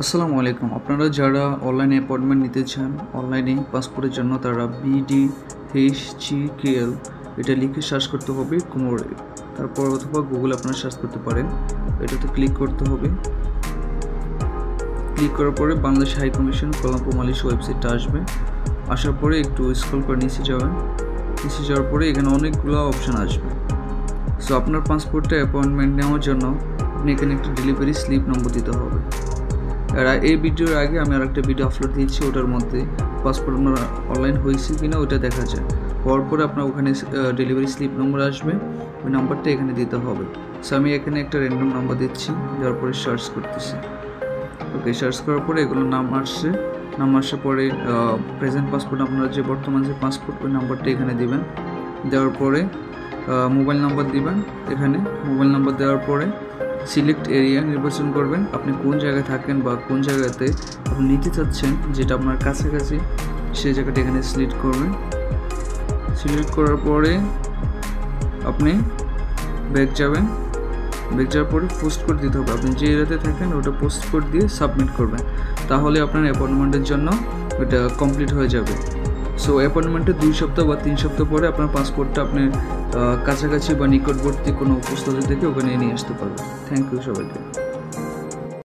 আসসালামু আলাইকুম। আপনারা যারা অনলাইনে অ্যাপয়েন্টমেন্ট নিতে চান অনলাইনে পাসপোর্টের জন্য, তারা BDHGKL এটা লিখে সার্চ করতে হবে কোমরে। তারপর অথবা গুগলে আপনারা সার্চ করতে পারেন। এটাতে ক্লিক করতে হবে। ক্লিক করার পরে বাংলাদেশ হাই কমিশন কলাম্বো মালয়েশিয়া ওয়েবসাইটটা আসবে। আসার পরে একটু স্ক্রল করে নিচে যাবেন। নিচে যাওয়ার পরে এখানে অনেকগুলো অপশান আসবে। সো আপনার পাসপোর্টে অ্যাপয়েন্টমেন্ট নেওয়ার জন্য আপনি এখানে একটা ডেলিভারি স্লিপ নম্বর দিতে হবে। আর এই ভিডিওর আগে আমি আরেকটা ভিডিও আপলোড দিয়েছি, ওটার মধ্যে পাসপোর্ট আপনার অনলাইন হয়েছে কিনা ওইটা দেখা যায়। হওয়ার পরে আপনার ওখানে ডেলিভারি স্লিপ নম্বর আসবে, ওই নাম্বারটা এখানে দিতে হবে। সো আমি এখানে একটা র্যান্ডম নাম্বার দিচ্ছি, দেওয়ার পরে সার্চ করতেছি। ওকে, সার্চ করার পরে এগুলোর নাম আসছে। নাম আসার পরে প্রেজেন্ট পাসপোর্ট, আপনার যে বর্তমান যে পাসপোর্ট ওই নাম্বারটা এখানে দিবেন। দেওয়ার পরে মোবাইল নাম্বার দিবেন। এখানে মোবাইল নাম্বার দেওয়ার পরে সিলেক্ট এরিয়া নির্বাচন করবেন, আপনি কোন জায়গায় থাকেন বা কোন জায়গাতে আপনি নিতে চাচ্ছেন, যেটা আপনার কাছাকাছি সেই জায়গাটা এখানে সিলেক্ট করবেন। সিলেক্ট করার পরে আপনি ব্যাক যাবেন। ব্যাক যাওয়ার পরে পোস্ট কোড দিতে হবে, আপনি যে এরিয়াতে থাকেন ওটা পোস্ট কোড দিয়ে সাবমিট করবেন। তাহলে আপনার অ্যাপয়েন্টমেন্টের জন্য ওটা কমপ্লিট হয়ে যাবে। সো অ্যাপয়েন্টমেন্টের 2 সপ্তাহ বা 3 সপ্তাহ পরে আপনার পাসপোর্টটা আপনি কাছাকাছি বা নিকটবর্তী কোনো উপস্থিতি থেকে ওখানে নিয়ে আসতে পারবেন। থ্যাংক ইউ সবাইকে।